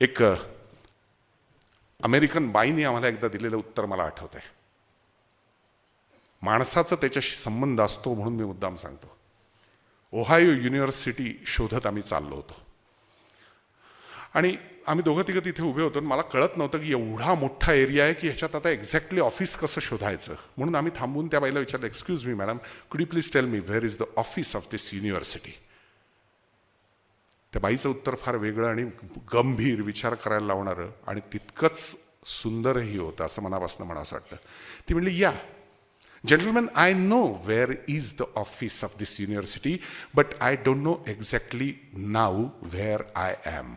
एक अमेरिकन बाईने आम्हाला एकदा दिलेलं उत्तर मला आठवत आहे. माणसाचा त्याच्याशी संबंध असतो म्हणून मी मुद्दाम सांगतो. ओहायो युनिव्हर्सिटी शोधत आम्ही चाललो होतो आणि आम्ही दोघं तिघं तिथे उभे होतो. मला कळत नव्हतं की एवढा मोठा एरिया आहे की ह्याच्यात आता एक्झॅक्टली ऑफिस कसं शोधायचं. म्हणून आम्ही थांबून त्या बाईला विचारलं, एक्सक्यूज मी मॅडम, कुड you please tell me where is the office of this university. त्या बाईचं उत्तर फार वेगळं आणि गंभीर, विचार करायला लावणारं आणि तितकंच सुंदरही होतं असं मनापासून म्हणावं वाटतं. ती म्हणली, या gentlemen, I know where is the office of this university, but I don't know exactly now where I am.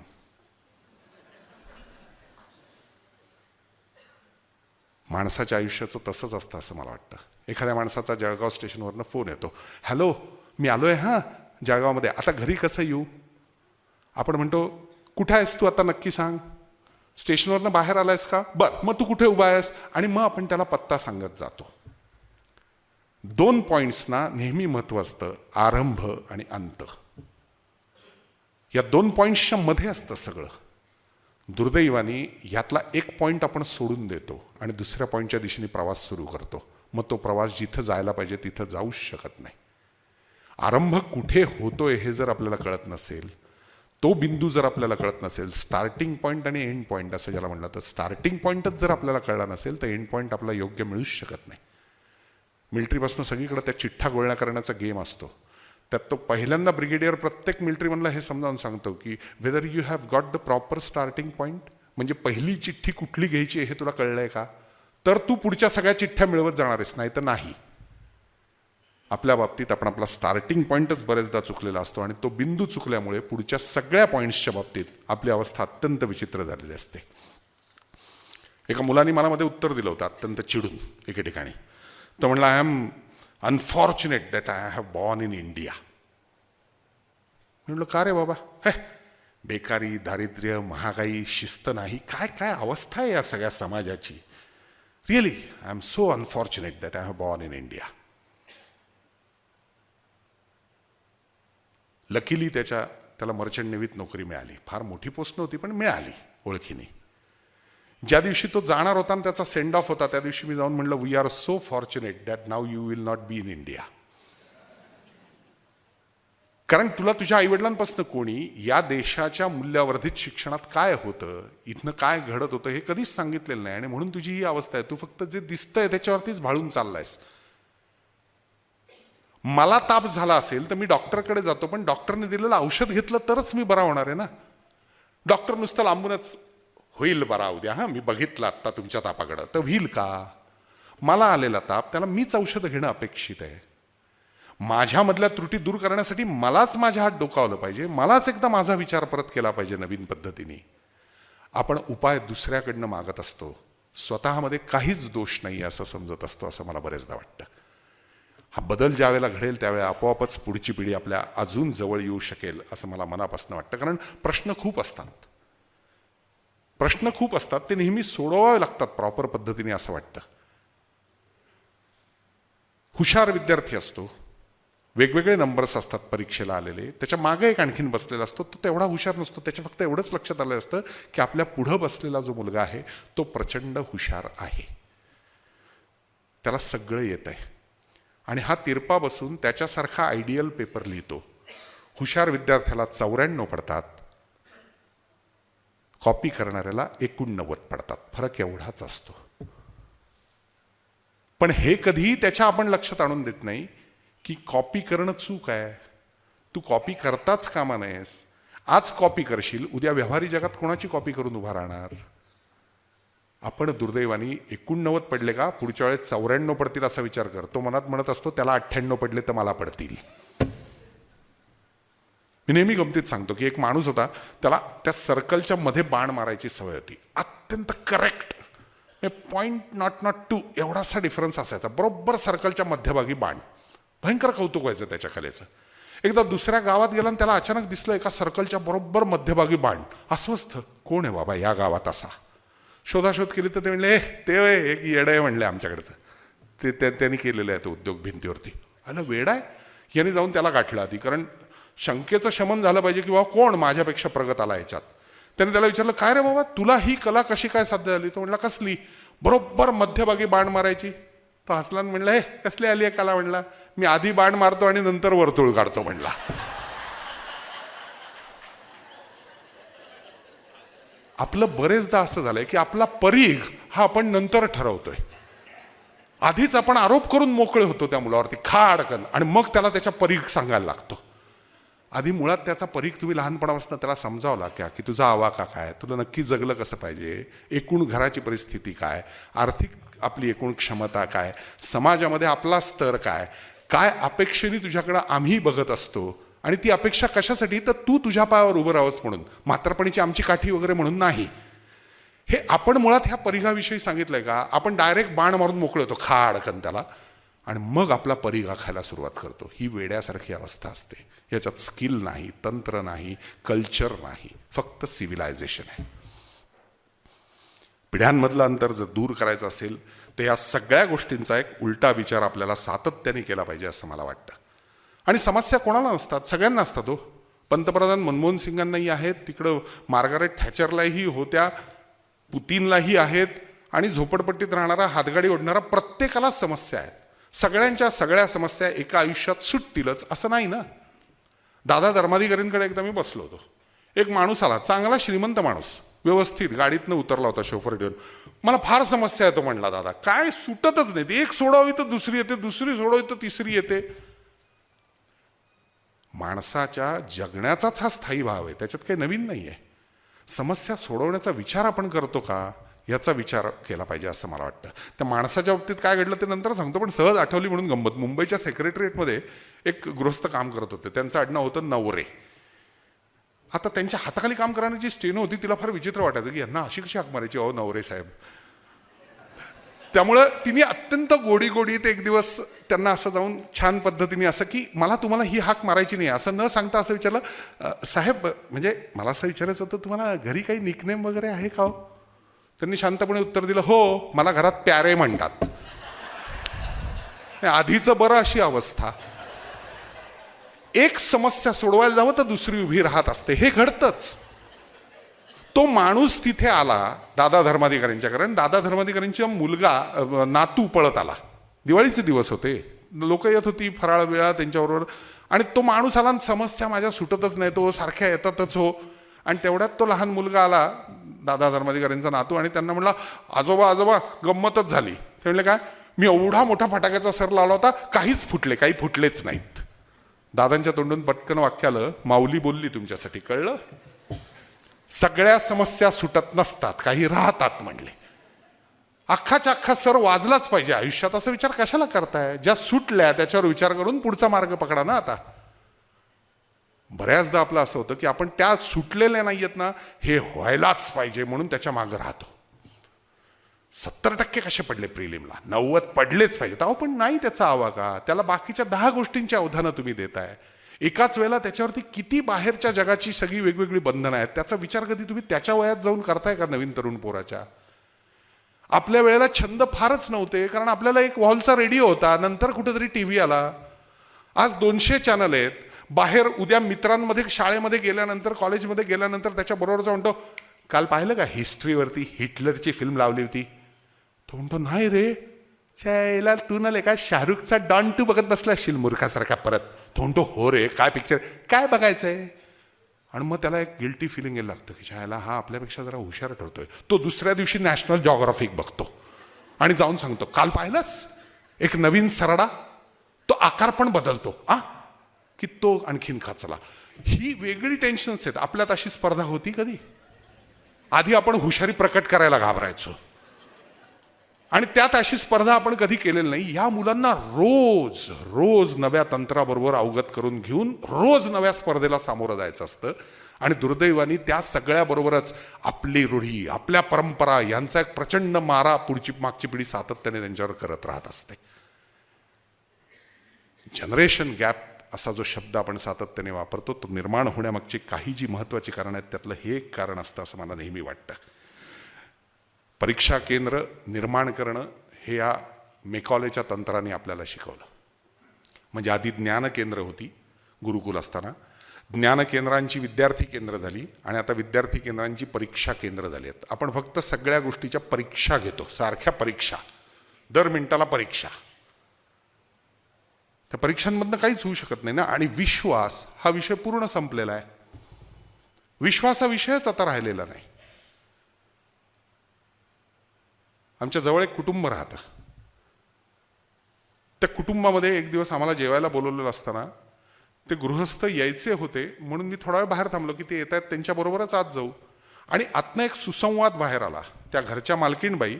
माणसाच्या आयुष्याचं तसंच असतं असं मला वाटतं. एखाद्या माणसाचा जळगाव स्टेशनवरनं फोन येतो, हॅलो मी आलोय हां जळगावमध्ये, आता घरी कसं येऊ. आपण म्हणतो, कुठे आहेस तू आता नक्की सांग. स्टेशनवरनं बाहेर आलायस का, बरं मग तू कुठे उभा आहेस, आणि मग आपण त्याला पत्ता सांगत जातो. 2 पॉइंट्सना नेहमी महत्व असतं, आरंभ आणि अंत. या 2 पॉइंट्सच्या मध्ये असतं सगळं. दुर्दैवाने यातला एक पॉइंट आपण सोडून देतो आणि दुसऱ्या पॉइंटच्या दिशेने प्रवास सुरू करतो. मग तो प्रवास जिथं जायला पाहिजे तिथं जाऊच शकत नाही. आरंभ कुठे होतोय हे जर आपल्याला कळत नसेल, तो बिंदू जर आपल्याला कळत नसेल, स्टार्टिंग पॉइंट आणि एंड पॉइंट असं ज्याला म्हणलं, तर स्टार्टिंग पॉइंटच जर आपल्याला कळला नसेल तर एंड पॉइंट आपला योग्य मिळूच शकत नाही. मिलिटरीपासून सगळीकडे त्या चिठ्ठा गोळण्या करण्याचा गेम असतो. त्यात तो पहिल्यांदा ब्रिगेडियर प्रत्येक मिलिटरीमधला हे समजावून सांगतो की whether you have got the proper starting point, म्हणजे पहिली चिठ्ठी कुठली घ्यायची हे तुला कळलंय का, तर तू पुढच्या सगळ्या चिठ्ठ्या मिळवत जाणार आहेस, नाही तर नाही. आपल्या बाबतीत आपण आपला स्टार्टिंग पॉईंटच बरेचदा चुकलेला असतो आणि तो बिंदू चुकल्यामुळे पुढच्या सगळ्या पॉईंट्सच्या बाबतीत आपली अवस्था अत्यंत विचित्र झालेली असते. एका मुलाने मला मध्ये उत्तर दिलं होतं अत्यंत चिडून एके ठिकाणी. तो म्हणला, I am unfortunate that I have born in India. म्हणलं, का रे बाबा, हे बेकारी, दारिद्र्य, महागाई, शिस्त नाही, काय काय अवस्था आहे या सगळ्या समाजाची. Really I am so unfortunate that I have born in India. Luckily त्याला मर्चंट नेव्हीत नोकरी मिळाली. फार मोठी पोस्ट नव्हती पण मिळाली ओळखीने. ज्या दिवशी तो जाणार होता आणि त्याचा सेंड ऑफ होता त्या दिवशी मी जाऊन म्हणलं, we are so fortunate that now you will not be in India. कारण तुला तुझ्या आईवडिलांपासून कोणी या देशाच्या मूल्यावर्धित शिक्षणात काय होतं, इथनं काय घडत होतं हे कधीच सांगितलेलं नाही आणि म्हणून तुझी ही अवस्था आहे. तू फक्त जे दिसतंय त्याच्यावरतीच भाळून चाललायस. मला ताप झाला असेल तर मी डॉक्टरकडे जातो, पण डॉक्टरने दिलेलं औषध घेतलं तरच मी बरा होणार आहे ना. डॉक्टर नुसतं लांबूनच होईल बरा उद्या, हां मी बघितलं आत्ता तुमच्या तापाकडं, तर होईल का. मला आलेला ताप त्याला मीच औषध घेणं अपेक्षित आहे. माझ्यामधल्या त्रुटी दूर करण्यासाठी मलाच माझ्या हात डोकावलं पाहिजे, मलाच एकदा माझा विचार परत केला पाहिजे नवीन पद्धतीने. आपण उपाय दुसऱ्याकडनं मागत असतो, स्वतःमध्ये काहीच दोष नाही असं समजत असतो, असं मला बरेचदा वाटतं. हा बदल ज्या वेळेला घडेल त्यावेळेला आपोआपच पुढची पिढी आपल्या अजून जवळ येऊ शकेल असं मला मनापासून वाटतं. कारण प्रश्न खूप असतात, ते नेहमी सोडवावे लागतात प्रॉपर पद्धतीने असं वाटतं. हुशार विद्यार्थी असतो, वेगवेगळे नंबर्स असतात परीक्षेला आलेले, त्याच्या मागे एक आणखीन बसलेला असतो, तो तेवढा हुशार नसतो. त्याच्या फक्त एवढंच लक्षात आलं असतं की आपल्या पुढं बसलेला जो मुलगा आहे तो प्रचंड हुशार आहे, त्याला सगळं येत आहे आणि हा तिरपा बसून त्याच्यासारखा आयडियल पेपर लिहितो. हुशार विद्यार्थ्याला 94 पडतात, कॉपी करणाऱ्याला 89 पडतात. फरक एवढाच असतो. पण हे कधीही त्याच्या आपण लक्षात आणून देत नाही की कॉपी करणं चूक आहे. तू कॉपी करताच कामा नयेस. आज कॉपी करशील, उद्या व्यवहारी जगात कोणाची कॉपी करून उभा राहणार. आपण दुर्दैवाने 89 पडले का पुढच्या वेळेस 94 पडतील असा विचार कर. तो मनात म्हणत असतो त्याला 98 पडले तर मला पडतील. मी नेहमी गमतीत सांगतो की एक माणूस होता, त्याला त्या सर्कलच्या मध्ये बाण मारायची सवय होती. अत्यंत करेक्ट, पॉइंट नॉट टू एवढासा डिफरन्स असायचा. बरोबर सर्कलच्या मध्यभागी बाण. भयंकर कौतुक व्हायचं त्याच्या कलेचं. एकदा दुसऱ्या गावात गेला आणि त्याला अचानक दिसलं एका सर्कलच्या बरोबर मध्यभागी बाण. अस्वस्थ, कोण आहे बाबा या गावात असा. शोधाशोध केली तर ते म्हणले, ते एक येडं आहे म्हणले आमच्याकडचं, ते त्यांनी केलेलं आहे तो उद्योग भिंतीवरती. अरे वेडा आहे. यांनी जाऊन त्याला गाठलं आधी, कारण शंकेचं शमन झालं पाहिजे की बाबा कोण माझ्यापेक्षा प्रगत आला ह्याच्यात. त्याने त्याला विचारलं, काय रे बाबा, तुला ही कला कशी काय साध्य झाली? तो म्हणला, कसली? बरोबर मध्यभागी बाण मारायची. तो हसला आणि म्हणला, हे कसली आली आहे कला? म्हणला, मी आधी बाण मारतो आणि नंतर वर्तुळ काढतो म्हणला. आपलं बरेचदा असं झालंय की आपला परीघ हा आपण नंतर ठरवतोय. आधीच आपण आरोप करून मोकळे होतो त्या मुलावरती खाडकन, आणि मग त्याला त्याच्या परीघ सांगायला लागतो. आधी मुळात त्याचा परीघ तुम्ही लहानपणापासून त्याला समजावला क्या, की तुझा आवाका काय, तुला नक्की जगलं कसं पाहिजे, एकूण घराची परिस्थिती काय, आर्थिक आपली एकूण क्षमता काय, समाजामध्ये आपला स्तर काय, काय अपेक्षेने तुझ्याकडं आम्ही बघत असतो, आणि ती अपेक्षा कशासाठी, तर तू तुझ्या पायावर उभं राहावंस म्हणून, म्हातारपणीची आमची काठी वगैरे म्हणून नाही. हे आपण मुळात ह्या परीघाविषयी सांगितलंय का? आपण डायरेक्ट बाण मारून मोकळे होतो खाडकन त्याला, आणि मग आपला परीघ आखायला सुरुवात करतो. ही वेड्यासारखी अवस्था असते. याच्यात स्किल नाही, तंत्र नाही, कल्चर नाही, फक्त सिव्हिलायझेशन आहे. पिढ्यांमधलं अंतर जर दूर करायचं असेल तर या सगळ्या गोष्टींचा एक उलटा विचार आपल्याला सातत्याने केला पाहिजे असं मला वाटतं. आणि समस्या कोणाला नसतात? सगळ्यांना असतात हो. पंतप्रधान मनमोहन सिंगांनाही आहेत, तिकडं मार्गारेट थॅचरलाही होत्या, पुतीनलाही आहेत, आणि झोपडपट्टीत राहणारा, हातगाडी ओढणारा प्रत्येकाला समस्या आहेत. सगळ्यांच्या सगळ्या समस्या एका आयुष्यात सुटतीलच असं नाही ना. दादा धर्माधिकारींकडे एकदा मी बसलो होतो. एक माणूस आला, चांगला श्रीमंत माणूस, व्यवस्थित गाडीतनं उतरला होता शोफर ठेवून. मला फार समस्या येतो म्हणला, दादा काय सुटतच नाही, एक सोडावी तर दुसरी येते, दुसरी सोडावी तर तिसरी येते. माणसाच्या जगण्याचाच हा स्थायी भाव आहे, त्याच्यात काही नवीन नाही आहे. समस्या सोडवण्याचा विचार आपण करतो का, याचा विचार केला पाहिजे असं मला वाटतं. त्या माणसाच्या बाबतीत काय घडलं ते नंतर सांगतो, पण सहज आठवली म्हणून गंमत. मुंबईच्या सेक्रेटरिएटमध्ये एक गृहस्थ काम करत होते, त्यांचं आडनाव होतं नवरे. आता त्यांच्या हाताखाली काम करण्याची स्टेनो होती, तिला फार विचित्र वाटायचं की यांना अशी कशी हाक मारायची, अहो नवरे साहेब. त्यामुळं तिने अत्यंत गोडीत एक दिवस त्यांना असं जाऊन छान पद्धतीने असं की मला तुम्हाला ही हाक मारायची नाही असं न सांगता असं विचारलं, साहेब म्हणजे मला असं विचारायचं होतं, तुम्हाला घरी काही निकनेम वगैरे आहे का हो? त्यांनी शांतपणे उत्तर दिलं, हो मला घरात प्यारे म्हणतात. आधीचं बरं अशी अवस्था. एक समस्या सोडवायला जावं तर दुसरी उभी राहत असते, हे घडतंच. तो माणूस तिथे आला दादा धर्माधिकाऱ्यांच्याकडे, आणि दादा धर्माधिकाऱ्यांचा मुलगा नातू पळत आला. दिवाळीचे दिवस होते, लोक येत होती फराळ वेळा त्यांच्याबरोबर, आणि तो माणूस आला, समस्या माझ्या सुटतच नाही, तो सारख्या येतातच हो. आणि तेवढ्यात तो लहान मुलगा आला, दादा धर्माधिकाऱ्यांचा नातू, आणि त्यांना म्हणला, आजोबा आजोबा गंमतच झाली. ते म्हणले, काय? मी एवढा मोठा फटाक्याचा सर लावला होता, काहीच फुटले, काही फुटलेच नाहीत. दादांच्या तोंडून पटकन वाक्य आलं, माऊली बोलली तुमच्यासाठी, कळलं? सगळ्या समस्या सुटत नसतात, काही राहतात म्हणले. अख्खाच्या अख्खा सर वाजलाच पाहिजे आयुष्यात, असा विचार कशाला करताय? ज्या सुटल्या त्याच्यावर विचार करून पुढचा मार्ग पकडा ना. आता बऱ्याचदा आपलं असं होतं की आपण त्या सुटलेल्या नाहीयेत ना, हे व्हायलाच पाहिजे म्हणून त्याच्या मागं राहतो. 70% कसे पडले प्रिलिमला, 90 पडलेच पाहिजेत. अहो पण नाही त्याचा आवाका, त्याला बाकीच्या 10 गोष्टींची अवधानं तुम्ही देताय. एकाच वेळेला त्याच्यावरती किती बाहेरच्या जगाची सगळी वेगवेगळी बंधनं आहेत, त्याचा विचार कधी तुम्ही त्याच्या वयात जाऊन करताय का? नवीन तरुण पोराच्या आपल्या वेळेला छंद फारच नव्हते, कारण आपल्याला एक वॉलचा रेडिओ होता, नंतर कुठेतरी टीव्ही आला. आज 200 चॅनल आहेत. बाहेर उद्या मित्रांमध्ये शाळेमध्ये गेल्यानंतर, कॉलेजमध्ये गेल्यानंतर त्याच्या बरोबरचा म्हणतो, काल पाहिलं का हिस्ट्रीवरती हिटलरची फिल्म लावली होती? तो म्हणतो, नाही रे, चायला तू ना का शाहरुखचा डॉन 2 बघत बसला असशील मूर्खासारखा परत. तो म्हणतो, हो रे, काय पिक्चर, काय बघायचंय? आणि मग त्याला एक गिल्टी फिलिंग यायला लागतं की शाळेला हा आपल्यापेक्षा जरा हुशार ठरतोय. तो दुसऱ्या दिवशी नॅशनल जॉग्राफिक बघतो आणि जाऊन सांगतो, काल पाहिलंस एक नवीन सरडा, तो आकार पण बदलतो, की तो आणखीन खाचला. ही वेगळी टेन्शन्स आहेत. आपल्यात अशी स्पर्धा होती कधी? आधी आपण हुशारी प्रकट करायला घाबरायचो, आणि त्यात अशी स्पर्धा आपण कधी केलेली नाही. ह्या मुलांना रोज रोज नव्या तंत्राबरोबर अवगत करून घेऊन रोज नव्या स्पर्धेला सामोरं जायचं असतं. आणि दुर्दैवाने त्या सगळ्याबरोबरच आपली रूढी, आपल्या परंपरा यांचा एक प्रचंड मारा पुढची मागची पिढी सातत्याने त्यांच्यावर करत राहत असते. जनरेशन गॅप असा जो शब्द आपण सातत्याने वापरतो, तो निर्माण होण्यामागची काही जी महत्त्वाची कारण आहेत त्यातलं हे एक कारण असतं असं मला नेहमी वाटतं. परीक्षा केंद्र निर्माण करणं हे या मेकॉलेच्या तंत्राने आपल्याला शिकवलं. म्हणजे आधी ज्ञान केंद्र होती गुरुकुल असताना, ज्ञान केंद्रांची विद्यार्थी केंद्र झाली आणि आता विद्यार्थी केंद्रांची परीक्षा केंद्र झाली आहेत. आपण फक्त सगळ्या गोष्टीच्या परीक्षा घेतो, सारख्या परीक्षा, दर मिनिटाला परीक्षा. त्या परीक्षांमधनं काहीच होऊ शकत नाही ना. आणि विश्वास हा विषय पूर्ण संपलेला आहे. विश्वास हा विषयच आता राहिलेला नाही. आमच्या जवळ एक कुटुंब राहतं. त्या कुटुंबामध्ये एक दिवस आम्हाला जेवायला बोलवलेलं असताना ते गृहस्थ यायचे होते म्हणून मी थोडा वेळ बाहेर थांबलो की ते येत आहेत त्यांच्याबरोबरच आत जाऊ. आणि आतनं एक सुसंवाद बाहेर आला. त्या घरच्या मालकीणबाई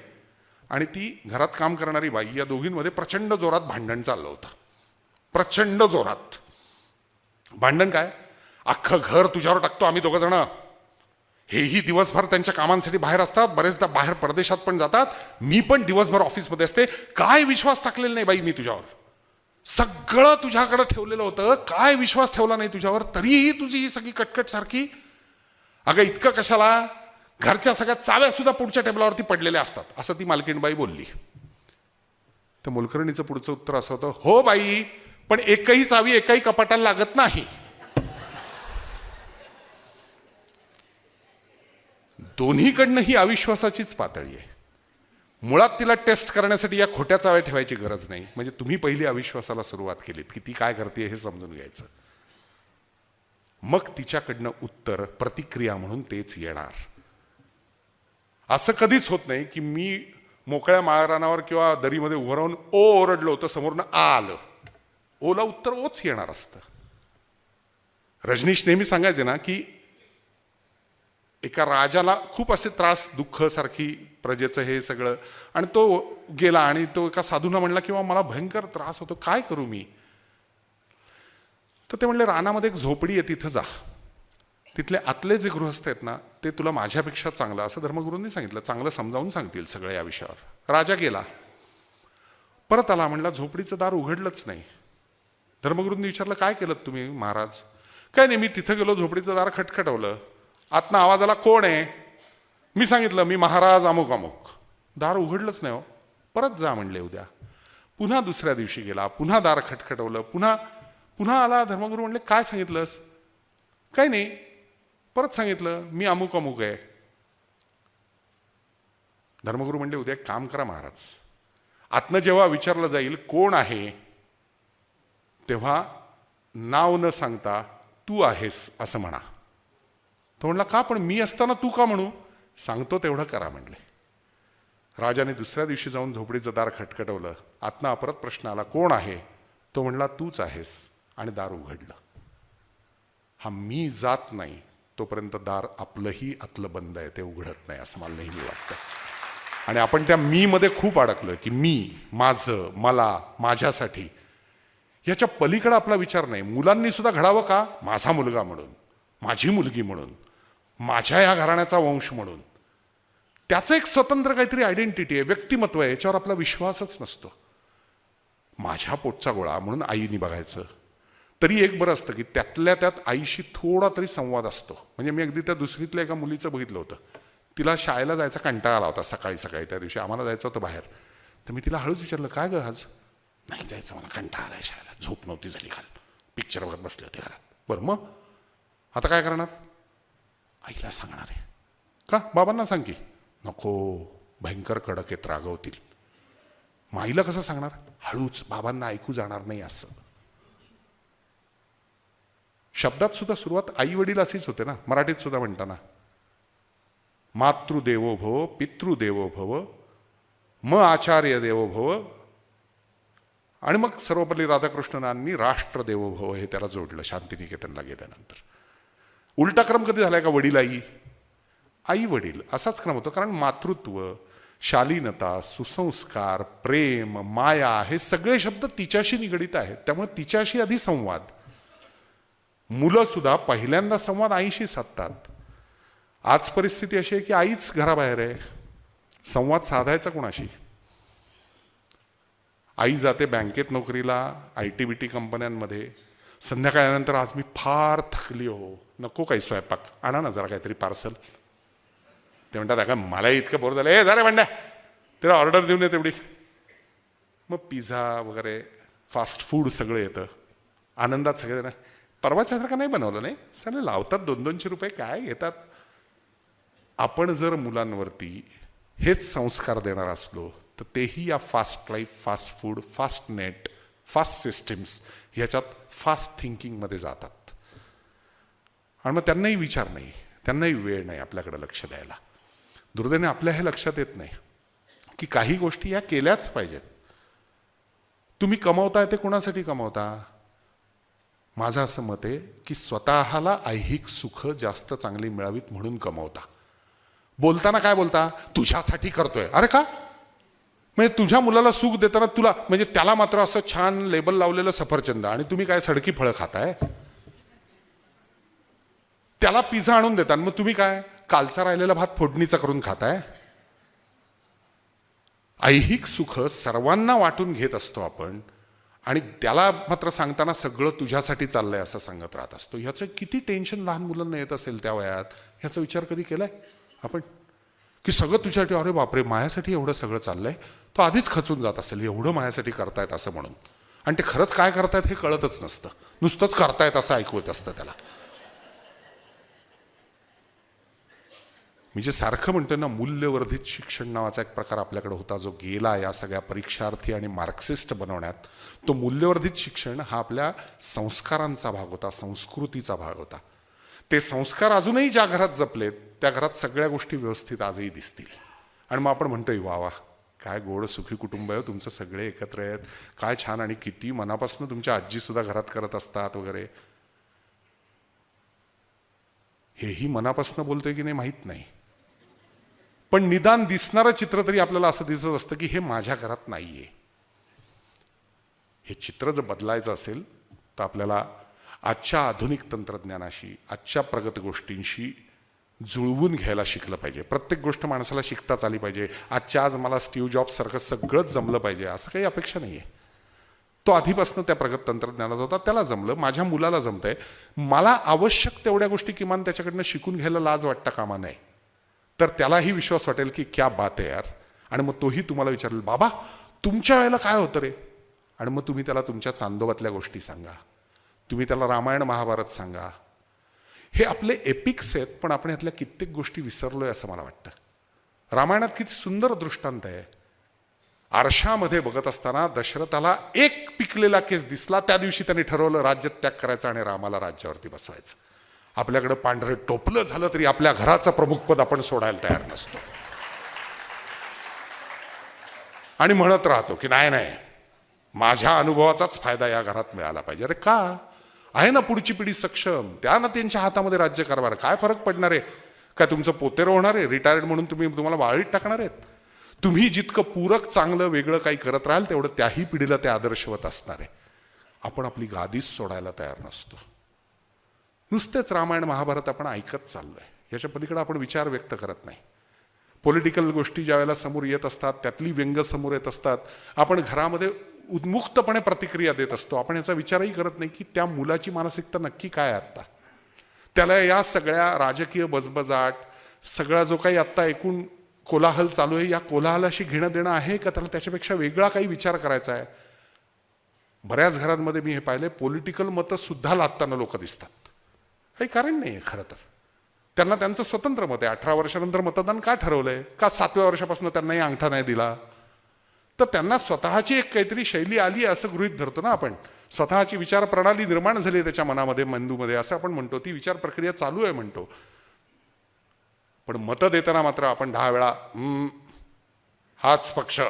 आणि ती घरात काम करणारी बाई या दोघींमध्ये प्रचंड जोरात भांडण चाललं होतं. प्रचंड जोरात भांडण. काय, अख्खं घर तुझ्यावर टाकतो आम्ही दोघं जण. हेही दिवसभर त्यांच्या कामांसाठी बाहेर असतात, बरेचदा बाहेर परदेशात पण जातात, मी पण दिवसभर ऑफिसमध्ये असते. काय विश्वास टाकलेला नाही बाई मी तुझ्यावर. सगळं तुझ्याकडे ठेवलेलं होतं, काय विश्वास ठेवला नाही तुझ्यावर, तरीही तुझी ही सगळी कटकट सारखी. अगं इतकं कशाला, घरच्या सगळ्या चाव्या सुद्धा पुढच्या टेबलावरती पडलेल्या असतात, असं ती मालकीणबाई बोलली. तर मोलकरणीचं पुढचं उत्तर असं होतं, हो बाई पण एकही चावी एकही कपाटाला लागत नाही. दोन्हीकडनं ही अविश्वासाचीच पातळी आहे. मुळात तिला टेस्ट करण्यासाठी या खोट्या चाव्या ठेवायची गरज नाही. म्हणजे तुम्ही पहिली अविश्वासाला सुरुवात केलीत की ती काय करते हे समजून घ्यायचं. मग तिच्याकडनं उत्तर प्रतिक्रिया म्हणून तेच येणार. असं कधीच होत नाही की मी मोकळ्या माळरानावर किंवा दरीमध्ये उभं राहून ओ ओरडलो तर समोरनं आ आलं. ओला उत्तर ओच येणार असतं. रजनीश नेहमी सांगायचे ना की एका राजाला खूप असे त्रास, दुःख सारखी प्रजेचं हे सगळं, आणि तो गेला आणि तो एका साधूंना म्हणला किंवा मला भयंकर त्रास होतो, काय करू मी. तर ते म्हणले रानामध्ये एक झोपडी आहे तिथं जा, तिथले आतले जे गृहस्थ आहेत ना ते तुला माझ्यापेक्षा चांगलं, असं धर्मगुरूंनी सांगितलं, चांगलं समजावून सांगतील सगळं या विषयावर. राजा गेला, परत आला, म्हणला झोपडीचं दार उघडलंच नाही. धर्मगुरूंनी विचारलं काय केलं तुम्ही महाराज. काय नाही, मी तिथं गेलो, झोपडीचं दार खटखटवलं, आतनं आवाज आला कोण आहे, मी सांगितलं मी महाराज अमुक अमुक, दार उघडलंच नाही हो. परत जा म्हणले उद्या. पुन्हा दुसऱ्या दिवशी गेला, पुन्हा दार खटखटवलं, पुन्हा आला. धर्मगुरू म्हणले काय सांगितलंस. काय नाही, परत सांगितलं मी अमुक अमुक आहे. धर्मगुरू म्हणले उद्या एक काम करा महाराज, आतनं जेव्हा विचारलं जाईल कोण आहे तेव्हा नाव न सांगता तू आहेस असं म्हणा. तो म्हणला का, पण मी असताना तू का म्हणू. सांगतो तेवढं करा म्हणले. राजाने दुसऱ्या दिवशी जाऊन झोपडीचं दार खटखटवलं, आतनं परत प्रश्न आला कोण आहे. तो म्हणला तूच आहेस, आणि दार उघडलं. हा मी जात नाही तोपर्यंत दार आपलंही आतलं बंद आहे, ते उघडत नाही असं मला नेहमी वाटतं. आणि आपण त्या मी मध्ये खूप अडकलोय की मी, माझं, मला, माझ्यासाठी. याच्या पलीकडे आपला विचार नाही. मुलांनी सुद्धा घडावं का, माझा मुलगा म्हणून, माझी मुलगी म्हणून, माझ्या या घराण्याचा वंश म्हणून. त्याचं एक स्वतंत्र काहीतरी आयडेंटिटी आहे, व्यक्तिमत्व आहे, याच्यावर आपला विश्वासच नसतो. माझ्या पोटचा गोळा म्हणून आईनी बघायचं. तरी एक बरं असतं की त्यातल्या त्यात आईशी थोडा तरी संवाद असतो. म्हणजे मी अगदी त्या दुसरीतल्या एका मुलीचं बघितलं होतं, तिला शाळेला जायचा कंटाळा आला होता सकाळी सकाळी. त्या दिवशी आम्हाला जायचं होतं बाहेर, तर मी तिला हळूच विचारलं काय गं आज. नाही जायचं, मला कंटाळा आलाय शाळेला, झोप नव्हती झाली, काल पिक्चर बघत बसले होते घरात. बरं मग आता काय करणार. आईला सांगणार आहे का, बाबांना सांग की. नको, भयंकर कडक आहेत, रागवतील. मग आईला कसं सांगणार, हळूच, बाबांना ऐकू जाणार नाही असं. शब्दात सुद्धा सुरुवात आई वडील अशीच होते ना, मराठीत सुद्धा म्हणताना मातृदेवो भव, पितृदेवो भव, म आचार्य देवो भव, आणि मग सर्वपल्ली राधाकृष्णनांनी राष्ट्रदेवो भव हे त्याला जोडलं शांतिनिकेतनला गेल्यानंतर. उलटा क्रम कधी झालाय का, वडील आई, आई वडील असाच क्रम होतो. कारण मातृत्व, शालीनता, सुसंस्कार, प्रेम, माया हे सगळे शब्द तिच्याशी निगडित आहेत. त्यामुळे तिच्याशी आधी संवाद. मुलं सुद्धा पहिल्यांदा संवाद आईशी साधतात. आज परिस्थिती अशी आहे की आईच घराबाहेर आहे, संवाद साधायचा कोणाशी. आई जाते बँकेत नोकरीला, IT-BT कंपन्यांमध्ये. संध्याकाळनंतर आज मी फार थकली हो, नको काही स्वयंपाक, आणा ना जरा काहीतरी पार्सल. ते म्हणतात अगं मला इतकं बोर झालं, ए जरा भांड्या तिला ऑर्डर देऊन ये तेवढी. मग पिझ्झा वगैरे फास्ट फूड सगळं येतं. आनंदात सगळे ना परवाच्यासारखं नाही बनवलं नाही, चालेल, लावतात 200-200 रुपये, काय घेतात. आपण जर मुलांवरती हेच संस्कार देणार असलो तर तेही या fast life, fast food, fast net, fast systems ह्याच्यात फास्ट थिंकिंगमध्ये जातात. आणि मग त्यांनाही विचार नाही, त्यांनाही वेळ नाही आपल्याकडे लक्ष द्यायला. दुर्दैवाने आपल्या हे लक्षात येत नाही की काही गोष्टी या केल्याच पाहिजेत. तुम्ही कमवताय ते कोणासाठी कमवता? माझं असं मत आहे की स्वतःला ऐहिक सुख जास्त चांगली मिळावीत म्हणून कमवता. बोलताना काय बोलता? तुझ्यासाठी करतोय. अरे का? म्हणजे तुझ्या मुलाला सुख देताना तुला, म्हणजे त्याला मात्र असं छान लेबल लावलेलं सफरचंद आणि तुम्ही काय सडकी फळं खाताय. त्याला पिझ्झा आणून देता, मग तुम्ही काय कालचा राहिलेला भात फोडणीचा करून खाताय. ऐहिक सुख सर्वांना वाटून घेत असतो आपण आणि त्याला मात्र सांगताना सगळं तुझ्यासाठी चाललंय असं सांगत राहत असतो. ह्याचं किती टेन्शन लहान मुलांना येत असेल त्या वयात, ह्याचा विचार कधी केलाय आपण? की सगळं तुझ्यासाठी, अरे बापरे माझ्यासाठी एवढं सगळं चाललंय. तो आधीच खचून जात असेल एवढं माझ्यासाठी करतायत असं म्हणून, आणि ते खरंच काय करतायत हे कळतच नसतं, नुसतंच करतायत असं ऐकू येत असतं त्याला. मी जे सारखं म्हणतोय ना, मूल्यवर्धित शिक्षण नावाचा एक प्रकार आपल्याकडे होता जो गेला या सगळ्या परीक्षार्थी आणि मार्क्सिस्ट बनवण्यात. तो मूल्यवर्धित शिक्षण हा आपल्या संस्कारांचा भाग होता, संस्कृतीचा भाग होता. ते संस्कार अजूनही ज्या घरात जपलेत त्या घरात सगळ्या गोष्टी व्यवस्थित आजही दिसतील. आणि मग आपण म्हणतोय वा वा काय गोड सुखी कुटुंब आहे, तुमचं सगळे एकत्र आहेत, काय छान, आणि किती मनापासून तुमच्या आजी सुद्धा घरात करत असतात वगैरे. हेही मनापासून बोलतोय की नाही माहीत नाही, पण निदान दिसणारं चित्र तरी आपल्याला असं दिसत असतं की हे माझ्या घरात नाहीये. हे चित्र जर बदलायचं असेल तर आपल्याला आजच्या आधुनिक तंत्रज्ञानाशी, आजच्या प्रगत गोष्टींशी जुळवून घ्यायला शिकलं पाहिजे. प्रत्येक गोष्ट माणसाला शिकताच आली पाहिजे. आजच्या आज मला स्टीव्ह जॉब्स सारखं सगळंच जमलं पाहिजे असं काही अपेक्षा नाहीये. तो आधीपासून त्या प्रगत तंत्रज्ञानात होता, त्याला जमलं, माझ्या मुलाला जमतंय. मला आवश्यक तेवढ्या गोष्टी किमान त्याच्याकडनं शिकून घ्यायला लाज वाटता कामा नये. तर त्यालाही विश्वास वाटेल की क्या बात आहे यार. आणि मग तोही तुम्हाला विचारेल, बाबा तुमच्या वेळेला काय होतं रे? आणि मग तुम्ही त्याला तुमच्या चांदोबातल्या गोष्टी सांगा, तुम्ही त्याला रामायण महाभारत सांगा. हे आपले एपिक्स आहेत, पण आपण यातल्या कित्येक गोष्टी विसरलोय असं मला वाटतं. रामायणात किती सुंदर दृष्टांत आहे. आरशामध्ये बघत असताना दशरथाला एक पिकलेला केस दिसला, त्या दिवशी त्यांनी ठरवलं राज्य त्याग करायचा आणि रामाला राज्यावरती बसवायचं. आपल्याकडे पांढरे टोपलं झालं तरी आपल्या घराचं प्रमुखपद आपण सोडायला तयार नसतो आणि म्हणत राहतो की नाही नाही माझ्या अनुभवाचाच फायदा या घरात मिळाला पाहिजे. अरे का? आहे ना पुढची पिढी सक्षम, त्या ना त्यांच्या हातामध्ये राज्य कारभार. काय फरक पडणार आहे? काय तुमचं पोतेर होणार आहे? रिटायर्ड म्हणून तुम्हाला वाळीत टाकणार आहेत? तुम्ही जितकं पूरक चांगलं वेगळं काही करत राहाल तेवढं त्याही पिढीला ते आदर्शवत असणार आहे. आपण आपली गादीच सोडायला तयार नसतो. नुसतेच रामायण महाभारत आपण ऐकत चाललोय, याच्या पलीकडे आपण विचार व्यक्त करत नाही. पॉलिटिकल गोष्टी ज्या वेळेला समोर येत असतात, त्यातली व्यंग समोर येत असतात, आपण घरामध्ये उन्मुक्तपणे प्रतिक्रिया देत असतो. आपण याचा विचारही करत नाही की त्या मुलाची मानसिकता नक्की काय आहे आत्ता. त्याला या सगळ्या राजकीय बजबजाट, सगळा जो काही आत्ता एकूण कोलाहल चालू आहे, या कोलाहलाशी घेणं देणं आहे का? त्याला त्याच्यापेक्षा वेगळा काही विचार करायचा आहे. बऱ्याच घरांमध्ये मी हे पाहिले, पॉलिटिकल मतं सुद्धा लादताना लोक दिसतात. काही कारण नाही आहे खरं तर. त्यांना त्यांचं स्वतंत्र मत आहे. 18 वर्षानंतर मतदान का ठरवलंय? का 7व्या वर्षापासून त्यांनाही अंगठा नाही दिला? तर त्यांना स्वतःची एक काहीतरी शैली आली असं गृहीत धरतो ना आपण. स्वतःची विचार प्रणाली निर्माण झाली त्याच्या मनामध्ये, मेंदूमध्ये, असं आपण म्हणतो. ती विचार प्रक्रिया चालू आहे म्हणतो. पण मतं देताना मात्र आपण 10 वेळा हाच पक्ष.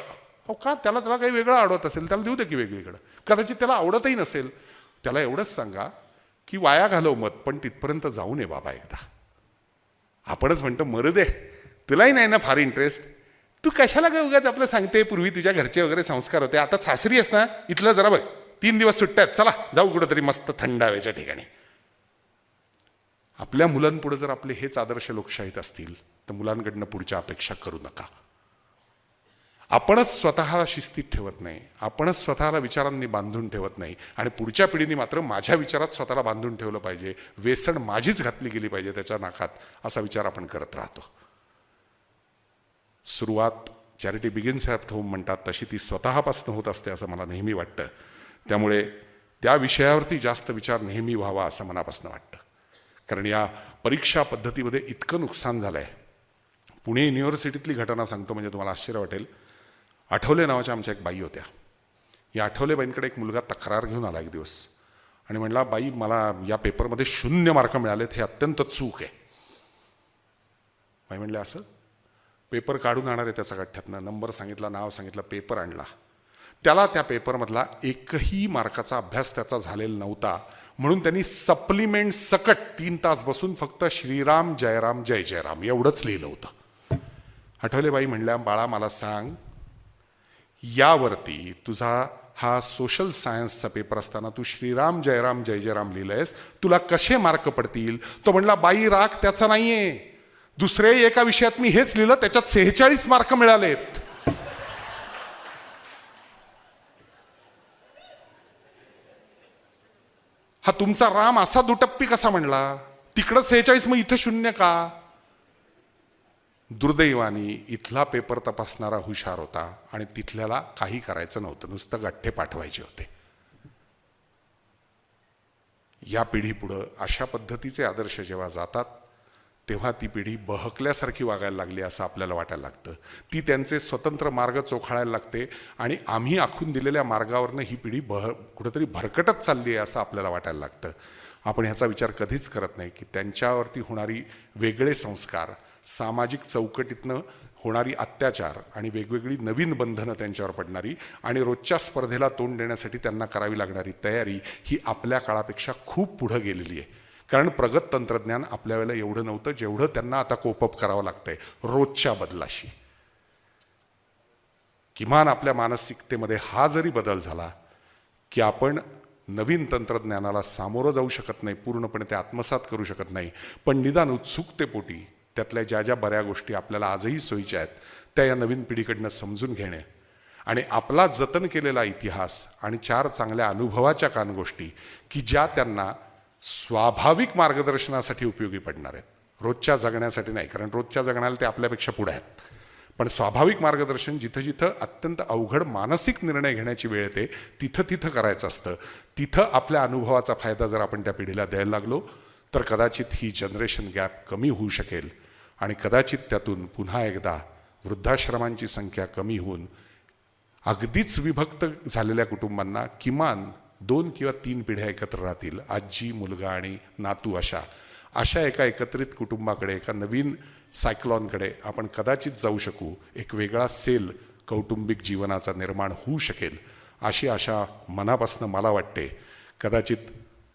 हो का? त्याला काही वेगळं आवडत असेल त्याला देऊ दे की वेगळीकडं. कदाचित त्याला आवडतही नसेल. त्याला एवढंच सांगा की वाया घालव मत, पण तिथपर्यंत जाऊ नये बाबा एकदा. आपणच म्हणतो मरू दे, तुलाही नाही ना फार इंटरेस्ट, तू कशाला काय उगाच आपलं सांगते. पूर्वी तुझ्या घरचे वगैरे संस्कार होते, आता सासरी आहेस ना, इथलं जरा बघ 3 दिवस सुट्ट्या आहेत, चला जाऊ कुठंतरी मस्त थंड हवेच्या ठिकाणी. आपल्या मुलांपुढे जर आपले हेच आदर्श लोकशाहीत असतील तर मुलांकडनं पुढच्या अपेक्षा करू नका. आपणच स्वतःला शिस्तीत ठेवत नाही, आपणच स्वतःला विचारांनी बांधून ठेवत नाही, आणि पुढच्या पिढीने मात्र माझ्या विचारात स्वतःला बांधून ठेवलं पाहिजे, वेसण माझीच घातली गेली पाहिजे त्याच्या नाकात, असा विचार आपण करत राहतो. सुरुवात चॅरिटी बिगिन्स ॲट होम म्हणतात तशी ती स्वतःपासून होत असते असं मला नेहमी वाटतं. त्यामुळे त्या विषयावरती जास्त विचार नेहमी व्हावा असं मनापासून वाटतं. कारण या परीक्षा पद्धतीमध्ये इतकं नुकसान झालं आहे. पुणे युनिव्हर्सिटीतली घटना सांगतो म्हणजे तुम्हाला आश्चर्य वाटेल. आठवले नावाच्या आमच्या एक बाई होत्या. या आठवले बाईंकडे एक मुलगा तक्रार घेऊन आला एक दिवस आणि म्हणला, बाई मला या पेपरमध्ये 0 मार्क मिळालेत, हे अत्यंत चूक आहे. बाई म्हणले, असं? पेपर काढून आणणार आहे त्याचा गठ्ठ्यातनं, नंबर सांगितला, नाव सांगितलं, पेपर आणला. त्याला त्या पेपरमधला एकही मार्काचा अभ्यास त्याचा झालेला नव्हता. म्हणून त्यांनी सप्लिमेंट सकट 3 तास बसून फक्त श्रीराम जयराम जय जयराम एवढंच लिहिलं होतं. आठवले बाई म्हणल्या, बाळा मला सांग, यावरती तुझा हा सोशल सायन्सचा पेपर असताना तू श्रीराम जयराम जय जयराम लिहिलंयस, तुला कसे मार्क पडतील? तो म्हणला, बाई राग त्याचा नाहीये, दुसऱ्याही एका विषयात मी हेच लिहिलं, त्याच्यात 46 मार्क मिळालेत. हा तुमचा राम असा दुटप्पी कसा म्हणला? तिकडं 46 मग इथं 0 का? दुर्दैवानी इथला पेपर तपासणारा हुशार होता आणि तिथल्याला काही करायचं नव्हतं, नुसतं गठ्ठे पाठवायचे होते. या पिढीपुढं अशा पद्धतीचे आदर्श जेव्हा जातात तेव्हा ती पिढी बहकल्यासारखी वागायला लागली असं आपल्याला वाटायला लागतं. ती त्यांचे स्वतंत्र मार्ग चोखाळायला लागते आणि आम्ही आखून दिलेल्या मार्गावरनं ही पिढी कुठंतरी भरकटत चालली आहे असं आपल्याला वाटायला लागतं. आपण ह्याचा विचार कधीच करत नाही की त्यांच्यावरती होणारी वेगळे संस्कार, सामाजिक चौकटीतनं होणारी अत्याचार आणि वेगवेगळी नवीन बंधनं त्यांच्यावर पडणारी आणि रोजच्या स्पर्धेला तोंड देण्यासाठी त्यांना करावी लागणारी तयारी ही आपल्या काळापेक्षा खूप पुढं गेलेली आहे. कारण प्रगत तंत्रज्ञान आपल्या वेळेला एवढं नव्हतं जेवढं त्यांना आता कोपअप करावं लागतंय रोजच्या बदलाशी. किमान आपल्या मानसिकतेमध्ये हा जरी बदल झाला की आपण नवीन तंत्रज्ञानाला सामोरं जाऊ शकत नाही, पूर्णपणे ते आत्मसात करू शकत नाही, पण निदान उत्सुकतेपोटी त्यातल्या ज्या ज्या बऱ्या गोष्टी आपल्याला आजही सोयीच्या आहेत त्या या नवीन पिढीकडनं समजून घेणे आणि आपला जतन केलेला इतिहास आणि 4 चांगल्या अनुभवाच्या गोष्टी की ज्या त्यांना स्वाभाविक मार्गदर्शनासाठी उपयोगी पडणार आहेत, रोजच्या जगण्यासाठी नाही. कारण रोजच्या जगण्याला ते आपल्यापेक्षा पुढे आहेत, पण स्वाभाविक मार्गदर्शन जिथं जिथं अत्यंत अवघड मानसिक निर्णय घेण्याची वेळ येते तिथं तिथं करायचं असतं. तिथं आपल्या अनुभवाचा फायदा जर आपण त्या पिढीला द्यायला लागलो तर कदाचित ही जनरेशन गॅप कमी होऊ शकेल आणि कदाचित त्यातून पुन्हा एकदा वृद्धाश्रमांची संख्या कमी होऊन अगदीच विभक्त झालेल्या कुटुंबांना किमान 2 किंवा 3 पिढ्या एकत्र राहतील, आजी, मुलगा आणि नातू अशा एका एकत्रित कुटुंबाकडे, एका नवीन सायक्लॉनकडे आपण कदाचित जाऊ शकू. एक वेगळा सेल कौटुंबिक जीवनाचा निर्माण होऊ शकेल अशी आशा मनापासून मला वाटते. कदाचित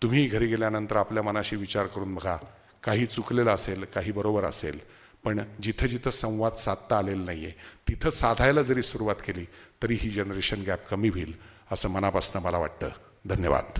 तुम्ही घरी गेल्यानंतर आपल्या मनाशी विचार करून बघा, काही चुकलेलं असेल, काही बरोबर असेल, पण जिथं जिथं संवाद साधता आलेला नाही आहे तिथं साधायला जरी सुरुवात केली तरी ही जनरेशन गॅप कमी होईल असं मनापासून मला वाटतं. धन्यवाद.